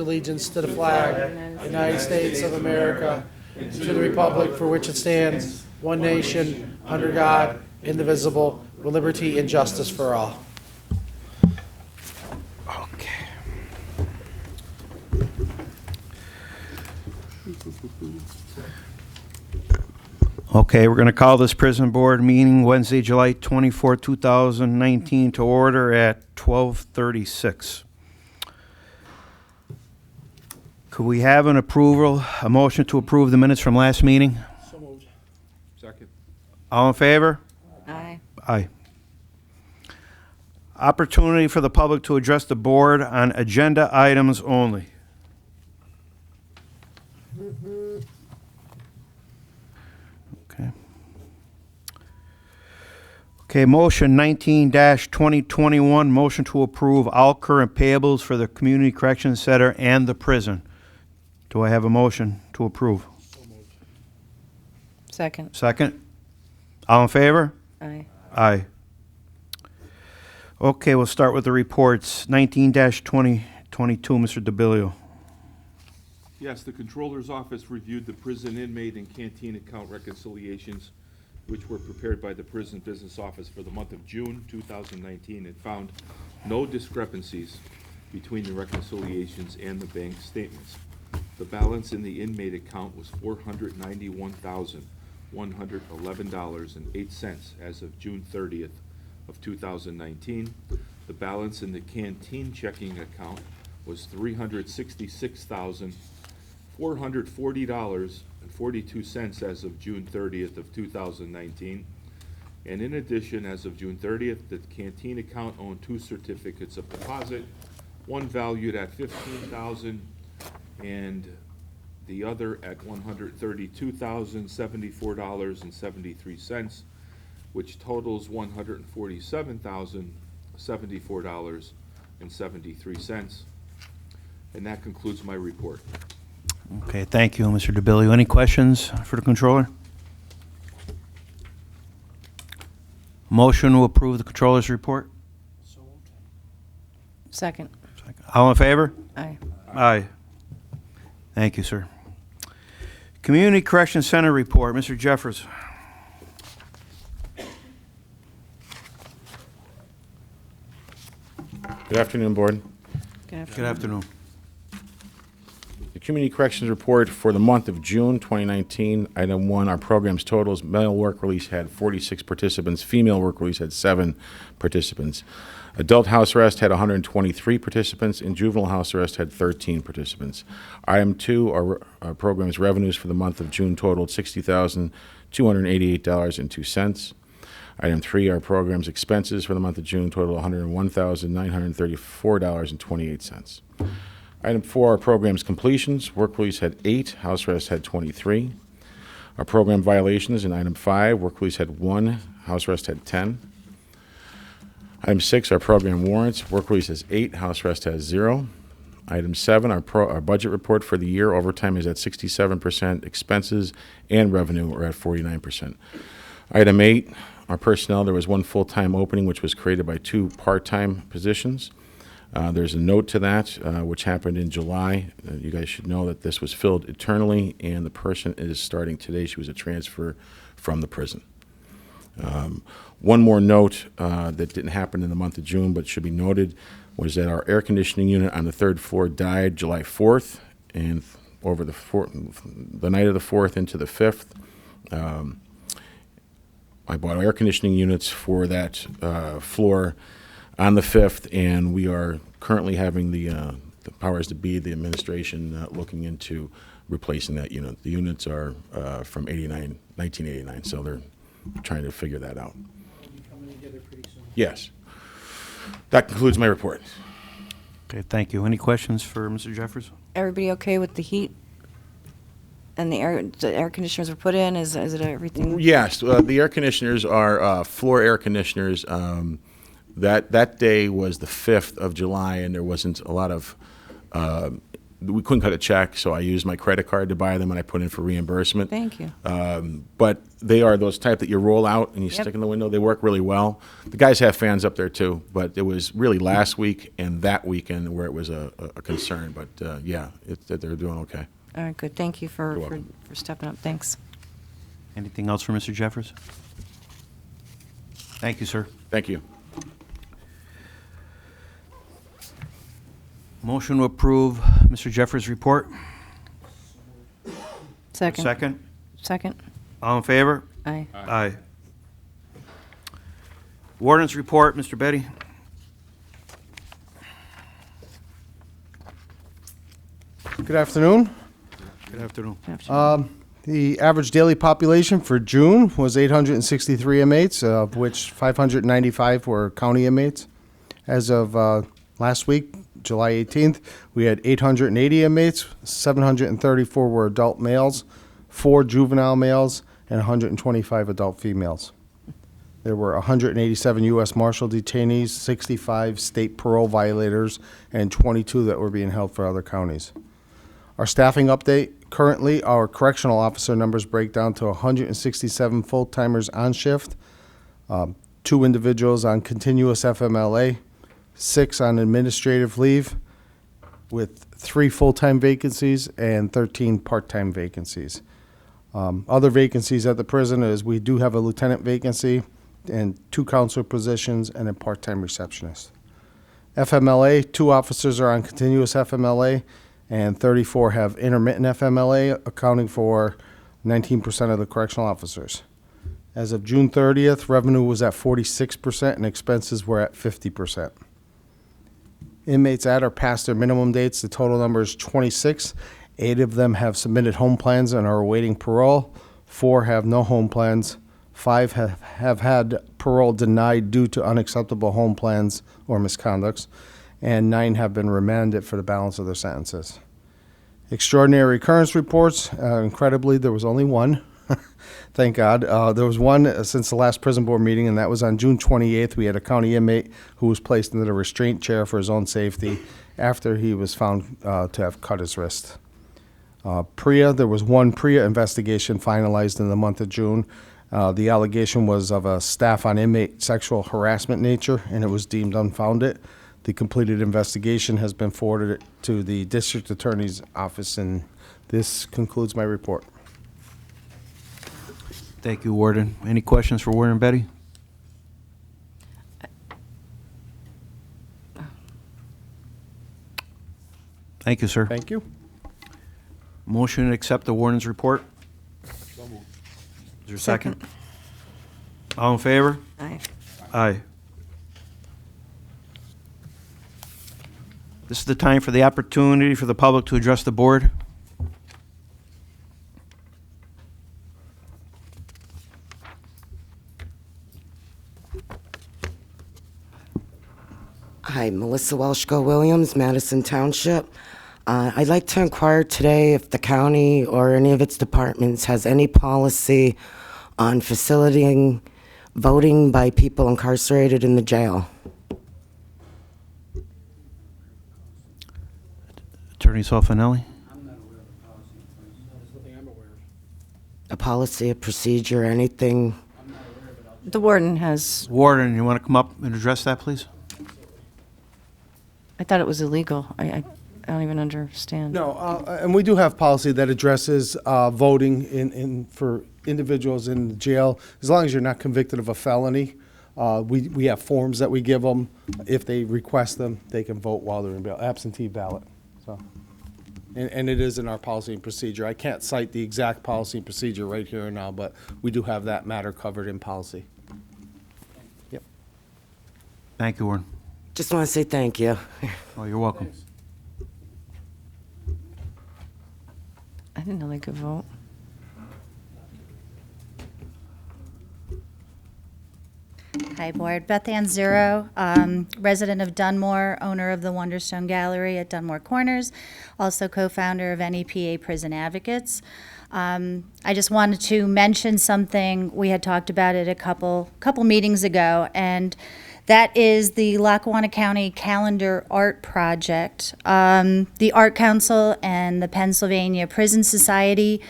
Allegiance to the flag, United States of America, and to the republic for which it stands, one nation, under God, indivisible, with liberty and justice for all. Okay. Okay, we're going to call this prison board meeting Wednesday, July 24, 2019 to order at 12:36. Could we have a motion to approve the minutes from last meeting? So moved. Second. All in favor? Aye. Aye. Opportunity for the public to address the board on agenda items only. Okay. Okay, motion 19-2021, motion to approve all current payables for the Community Corrections Center and the prison. Do I have a motion to approve? So moved. Second. Second? All in favor? Aye. Aye. Okay, we'll start with the reports. 19-2022, Mr. DeBilio. Yes, the Controller's Office reviewed the prison inmate and canteen account reconciliations, which were prepared by the Prison Business Office for the month of June 2019, and found no discrepancies between the reconciliations and the bank statements. The balance in the inmate account was $491,111.08 as of June 30th of 2019. The balance in the canteen checking account was $366,440.42 as of June 30th of 2019. And in addition, as of June 30th, the canteen account owned two certificates of deposit, one valued at $15,000 and the other at $132,074.73, which totals $147,074.73. And that concludes my report. Okay, thank you, Mr. DeBilio. Any questions for the controller? Motion to approve the controller's report? So moved. Second. All in favor? Aye. Aye. Thank you, sir. Community Correction Center report, Mr. Jeffers. Good afternoon, Board. Good afternoon. Good afternoon. The Community Corrections Report for the month of June 2019. Item 1, our program's totals. Male work release had 46 participants. Female work release had 7 participants. Adult house arrest had 123 participants, and juvenile house arrest had 13 participants. Item 2, our program's revenues for the month of June totaled $60,288.02. Item 3, our program's expenses for the month of June totaled $101,934.28. Item 4, our program's completions. Work release had 8, house arrest had 23. Our program violations in item 5, work release had 1, house arrest had 10. Item 6, our program warrants. Work release has 8, house arrest has 0. Item 7, our budget report for the year. Overtime is at 67%. Expenses and revenue are at 49%. Item 8, our personnel. There was 1 full-time opening, which was created by 2 part-time positions. There's a note to that, which happened in July. You guys should know that this was filled internally, and the person is starting today. She was a transfer from the prison. One more note that didn't happen in the month of June, but should be noted, was that our air conditioning unit on the 3rd floor died July 4th, and over the night of the 4th into the 5th, I bought air conditioning units for that floor on the 5th, and we are currently having the powers that be, the administration, looking into replacing that unit. The units are from 1989, so they're trying to figure that out. We'll be coming together pretty soon. Yes. That concludes my report. Okay, thank you. Any questions for Mr. Jeffers? Everybody okay with the heat? And the air conditioners were put in? Is it everything? Yes, the air conditioners are floor air conditioners. That day was the 5th of July, and there wasn't a lot of we couldn't cut a check, so I used my credit card to buy them, and I put in for reimbursement. Thank you. But they are those type that you roll out and you Yep. stick in the window. They work really well. The guys have fans up there too, but it was really last week and that weekend where it was a concern. But yeah, they're doing okay. All right, good. Thank you for, You're for, welcome. for stepping up. Thanks. Anything else for Mr. Jeffers? Thank you, sir. Thank you. Motion to approve Mr. Jeffers' report. Second. Second. Second. All in favor? Aye. Aye. Wardens Report, Mr. Betty. Good afternoon. Good afternoon. The average daily population for June was 863 inmates, of which 595 were county inmates. As of last week, July 18th, we had 880 inmates, 734 were adult males, 4 juvenile males, and 125 adult females. There were 187 U.S. Marshal detainees, 65 state parole violators, and 22 that were being held for other counties. Our staffing update, currently our correctional officer numbers break down to 167 full-timers on shift, 2 individuals on continuous FMLA, 6 on administrative leave, with 3 full-time vacancies and 13 part-time vacancies. Other vacancies at the prison is we do have a lieutenant vacancy and 2 counselor positions and a part-time receptionist. FMLA, 2 officers are on continuous FMLA and 34 have intermittent FMLA, accounting for 19% of the correctional officers. As of June 30th, revenue was at 46% and expenses were at 50%. Inmates at or past their minimum dates, the total number is 26. 8 of them have submitted home plans and are awaiting parole. 4 have no home plans. 5 have had parole denied due to unacceptable home plans or misconducts. And 9 have been remanded for the balance of their sentences. Extraordinary occurrence reports, incredibly, there was only 1. Thank God. There was 1 since the last prison board meeting, and that was on June 28th. We had a county inmate who was placed into the restraint chair for his own safety after he was found to have cut his wrist. PREA, there was 1 PREA investigation finalized in the month of June. The allegation was of a staff on inmate sexual harassment nature, and it was deemed unfounded. The completed investigation has been forwarded to the district attorney's office, and this concludes my report. Thank you, Warden. Any questions for Warden Betty? Thank you, sir. Thank you. Motion to accept the Warden's report. Is there a second? All in favor? Aye. Aye. This is the time for the opportunity for the public to address the board. Hi, Melissa Welshko-Williams, Madison Township. I'd like to inquire today if the county or any of its departments has any policy on facilitating voting by people incarcerated in the jail. Attorney Solfanelli? A policy, a procedure, anything? The warden has, Warden, you want to come up and address that, please? I thought it was illegal. I don't even understand. No, and we do have policy that addresses voting for individuals in jail. As long as you're not convicted of a felony, we have forms that we give them. If they request them, they can vote while they're in bail, absentee ballot. So, and it is in our policy and procedure. I can't cite the exact policy and procedure right here and now, but we do have that matter covered in policy. Yep. Thank you, Warden. Just want to say thank you. Oh, you're welcome. I didn't know they could vote. Hi, Board. Beth Ann Zero, resident of Dunmore, owner of the Wonderstone Gallery at Dunmore Corners, also co-founder of NEPA Prison Advocates. I just wanted to mention something. We had talked about it a couple meetings ago, and That is the Lackawanna County Calendar Art Project. The Art Council and the Pennsylvania Prison Society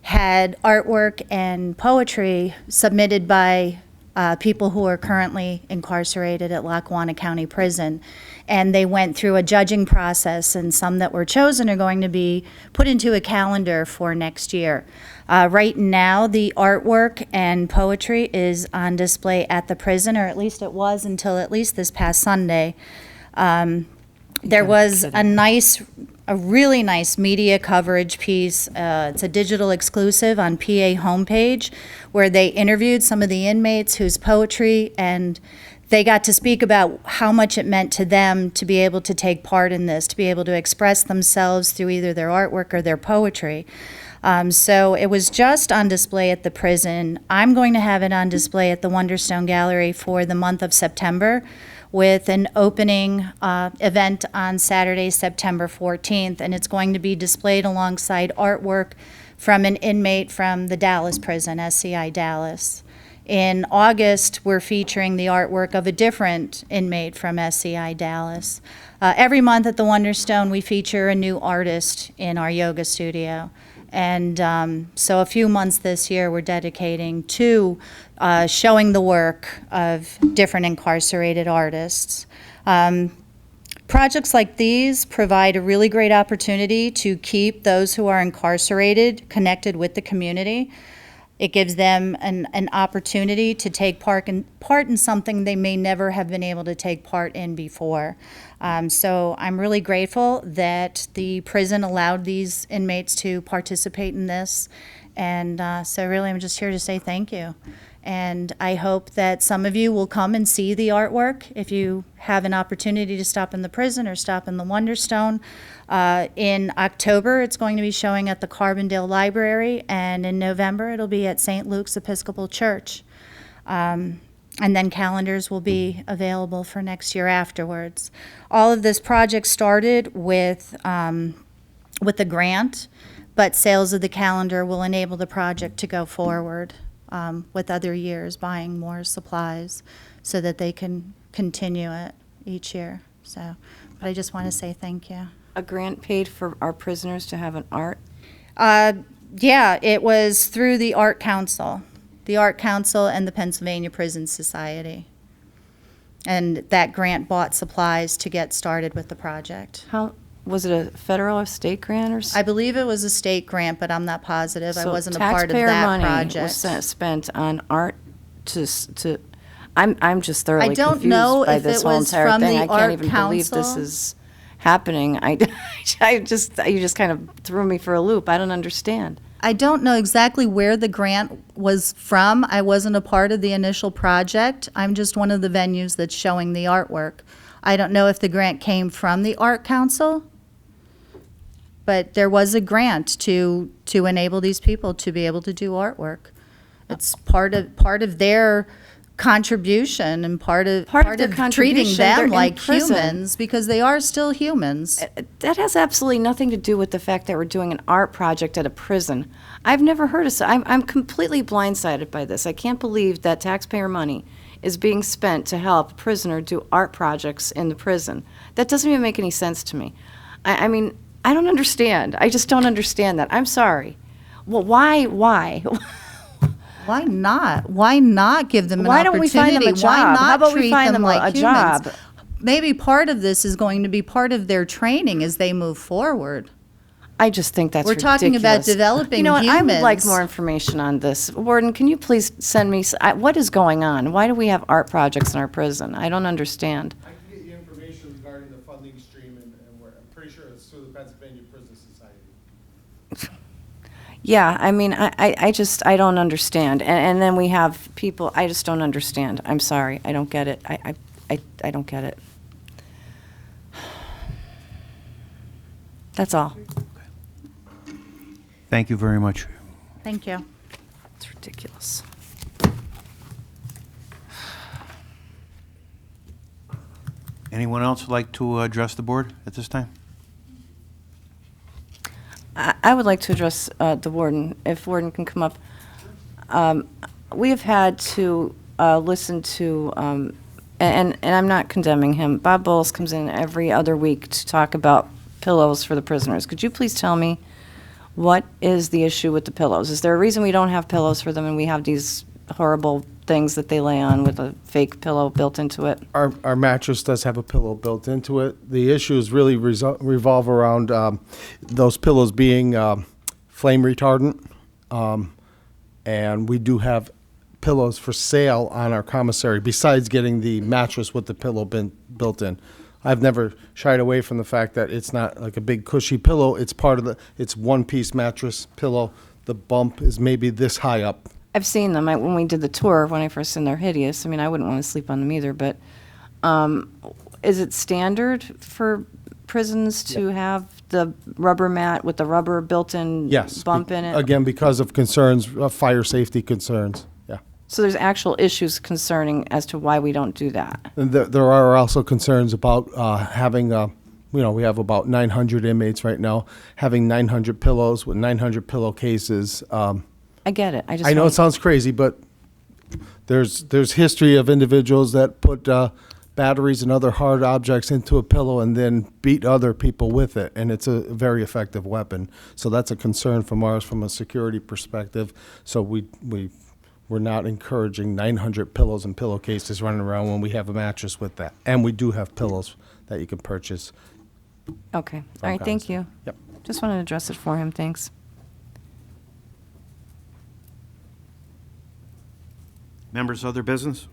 had artwork and poetry submitted by people who are currently incarcerated at Lackawanna County Prison. And they went through a judging process, and some that were chosen are going to be put into a calendar for next year. Right now, the artwork and poetry is on display at the prison, or at least it was until at least this past Sunday. There was a really nice media coverage piece. It's a digital exclusive on PA homepage where they interviewed some of the inmates whose poetry, and they got to speak about how much it meant to them to be able to take part in this, to be able to express themselves through either their artwork or their poetry. So it was just on display at the prison. I'm going to have it on display at the Wonderstone Gallery for the month of September, with an opening event on Saturday, September 14th, and it's going to be displayed alongside artwork from an inmate from the Dallas prison, SCI Dallas. In August, we're featuring the artwork of a different inmate from SCI Dallas. Every month at the Wonderstone, we feature a new artist in our yoga studio. And so a few months this year we're dedicating to showing the work of different incarcerated artists. Projects like these provide a really great opportunity to keep those who are incarcerated connected with the community. It gives them an opportunity to take part in something they may never have been able to take part in before. So I'm really grateful that the prison allowed these inmates to participate in this. And so really I'm just here to say thank you. And I hope that some of you will come and see the artwork if you have an opportunity to stop in the prison or stop in the Wonderstone. In October, it's going to be showing at the Carbondale Library, and in November, it'll be at St. Luke's Episcopal Church. And then calendars will be available for next year afterwards. All of this project started with a grant, but sales of the calendar will enable the project to go forward with other years, buying more supplies so that they can continue it each year. So, but I just want to say thank you. A grant paid for our prisoners to have an art? Yeah, it was through the Art Council and the Pennsylvania Prison Society. And that grant bought supplies to get started with the project. How, was it a federal or state grant or something? I believe it was a state grant, but I'm not positive. I wasn't a part of taxpayer that money project. was spent on art to, I'm just thoroughly I don't confused know by if this it whole was entire from thing. the I can't Art even believe this Council. is happening. You just kind of threw me for a loop. I don't understand. I don't know exactly where the grant was from. I wasn't a part of the initial project. I'm just one of the venues that's showing the artwork. I don't know if the grant came from the Art Council, but there was a grant to enable these people to be able to do artwork. It's part of their contribution and part of their treating contribution, they're them in like prison. humans, because they are still humans. That has absolutely nothing to do with the fact that we're doing an art project at a prison. I've never heard of I'm completely blindsided by this. I can't believe that taxpayer money is being spent to help a prisoner do art projects in the prison. That doesn't even make any sense to me. I mean, I don't understand. I just don't understand that. I'm sorry. Well, why? Why not? Why not give them an Why opportunity? don't we find them a Why job? not How about we treat find them like a humans? job? Maybe part of this is going to be part of their training as they move forward. I just think that's We're talking about ridiculous. developing You know what? I would like humans. more information on this. Warden, can you please send me, what is going on? Why do we have art projects in our prison? I don't understand. I can get you information regarding the funding stream, and I'm pretty sure it's through the Pennsylvania Prison Society. Yeah, I mean, I just don't understand. And then we have people, I just don't understand. I'm sorry, I don't get it. I don't get it. That's all. Thank you very much. Thank you. It's ridiculous. Anyone else like to address the board at this time? I would like to address the warden, if warden can come up. We have had to listen to and I'm not condemning him. Bob Bowles comes in every other week to talk about pillows for the prisoners. Could you please tell me what is the issue with the pillows? Is there a reason we don't have pillows for them and we have these horrible things that they lay on with a fake pillow built into it? Our mattress does have a pillow built into it. The issues really revolve around those pillows being flame retardant. And we do have pillows for sale on our commissary, besides getting the mattress with the pillow built in. I've never shied away from the fact that it's not like a big cushy pillow. It's it's one-piece mattress pillow. The bump is maybe this high up. I've seen them. When we did the tour, when I first seen, they're hideous. I mean, I wouldn't want to sleep on them either, but is it standard for prisons to have the rubber mat with the rubber built-in Yes. bump in it? Again, because of concerns, fire safety concerns, yeah. So there's actual issues concerning as to why we don't do that. And there are also concerns about having, we have about 900 inmates right now, having 900 pillows with 900 pillowcases. I get it. I know it sounds crazy, but there's history of individuals that put batteries and other hard objects into a pillow and then beat other people with it, and it's a very effective weapon. So that's a concern from a security perspective. So we're not encouraging 900 pillows and pillowcases running around when we have a mattress with that. And we do have pillows that you can purchase. Okay. All right, thank you. Yep. Just wanted to address it for him. Thanks. Members, other business?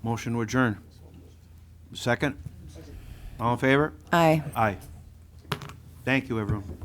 Motion to adjourn. Second? All in favor? Aye. Aye. Thank you, everyone.